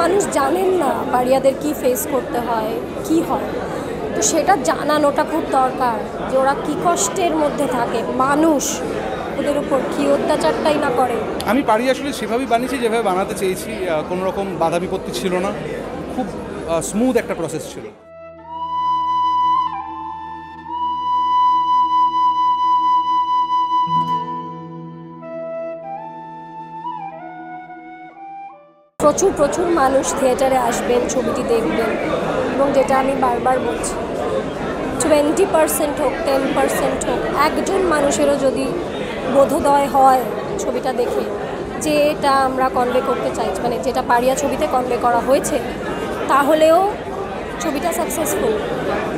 মানুষ জানেন না পাড়িয়াদের কি ফেস করতে হয়, কি হয়। তো সেটা জানানোটা খুব দরকার যে ওরা কী কষ্টের মধ্যে থাকে, মানুষ ওদের উপর কী অত্যাচারটাই না করে। আমি পাড়িয়া আসলে সেভাবেই বানিয়েছি যেভাবে বানাতে চেয়েছি। কোনো রকম বাধা বিপত্তি ছিল না, খুব স্মুথ একটা প্রসেস ছিল। প্রচুর প্রচুর মানুষ থিয়েটারে আসবেন, ছবিটি দেখবেন, এবং যেটা আমি বারবার বলছি, 20% হোক, 10% হোক, একজন মানুষেরও যদি বোধোদয় হয় ছবিটা দেখে যে এটা আমরা কনভে করতে চাইছি, মানে যেটা পাড়িয়া ছবিতে কনভে করা হয়েছে, তাহলেও ছবিটা সাকসেসফুল।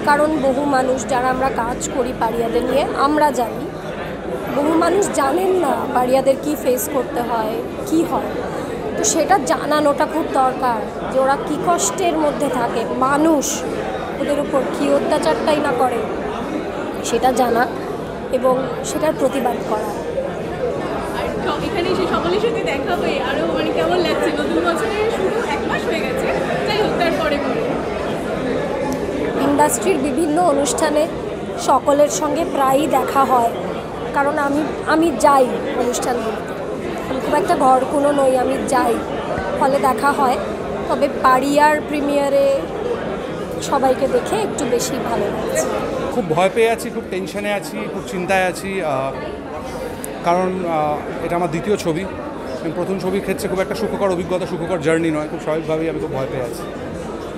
কারণ বহু মানুষ যারা আমরা কাজ করি পাড়িয়াদের নিয়ে, আমরা জানি বহু মানুষ জানেন না পাড়িয়াদের কি ফেস করতে হয়, কি হয়। তো সেটা জানানোটা খুব দরকার যে ওরা কী কষ্টের মধ্যে থাকে, মানুষ ওদের উপর কী অত্যাচারটাই না করে, সেটা জানা এবং সেটার প্রতিবাদ করা। এখানে এসে সকলের সাথে দেখা হয়ে আরও মানে কেমন লাগছে? নতুন বছরের শুরু 1 মাস হয়ে গেছে, যাই হোক তারপরে ইন্ডাস্ট্রির বিভিন্ন অনুষ্ঠানে সকলের সঙ্গে প্রায়ই দেখা হয়, কারণ আমি যাই অনুষ্ঠানগুলোতে, আমি খুব একটা ঘর কোনো নই, আমি যাই, ফলে দেখা হয়। তবে পাড়িয়ার প্রিমিয়ারে সবাইকে দেখে একটু বেশি ভালো লাগছে। খুব ভয় পেয়ে আছি, খুব টেনশনে আছি, খুব চিন্তায় আছি, কারণ এটা আমার দ্বিতীয় ছবি। প্রথম ছবির ক্ষেত্রে খুব একটা সুখকর অভিজ্ঞতা, সুখকর জার্নি নয়, খুব স্বাভাবিকভাবেই আমি খুব ভয় পেয়ে আছি।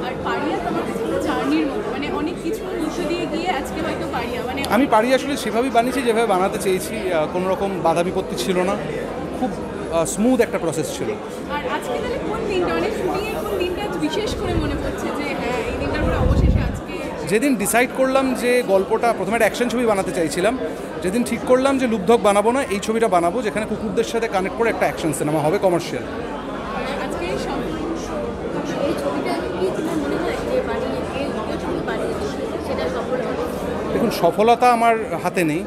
আর পাড়িয়া তোমার কাছে জার্নির মতো, মানে অনেক কিছু মধ্যে দিয়ে গিয়ে আজকে হয়তো পাড়িয়া, মানে আমি পাড়িয়া আসলে সেভাবেই বানিয়েছি যেভাবে বানাতে চেয়েছি। কোনো রকম বাধা বিপত্তি ছিল না, খুব স্মুথ একটা প্রসেস ছিল। আর আজকে তাহলে কোন দিনটা, মানে শুটিংয়ের কোন দিনটা বিশেষ করে মনে পড়ছে যে হ্যাঁ এই দিনটার পরে অবশেষে আজকে? যেদিন ডিসাইড করলাম যে গল্পটা, প্রথমে একটা অ্যাকশন ছবি বানাতে চাইছিলাম, যেদিন ঠিক করলাম যে লুব্ধক বানাবো না, এই ছবিটা বানাবো যেখানে কুকুরদের সাথে কানেক্ট করে একটা অ্যাকশন সিনেমা হবে, কমার্শিয়াল। আজকে এই ছবিটা কি তোমার মনে হয় যে বানিয়ে ছবি বানিয়েছে সেটা সফল হবে? দেখুন, সফলতা আমার হাতে নেই,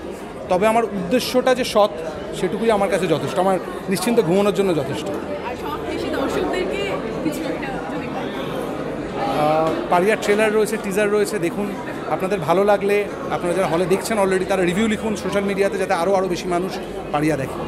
তবে আমার উদ্দেশ্যটা যে সৎ, সেটুকুই আমার কাছে যথেষ্ট, আমার নিশ্চিন্ত ঘুমানোর জন্য যথেষ্ট। আর সব শেষে দর্শকদেরকে কিছু একটা যদি পাড়িয়ার ট্রেলার রয়েছে, টিজার রয়েছে, দেখুন। আপনাদের ভালো লাগলে, আপনারা যারা হলে দেখছেন অলরেডি, তারা রিভিউ লিখুন সোশ্যাল মিডিয়াতে, যাতে আরও বেশি মানুষ পাড়িয়া দেখে।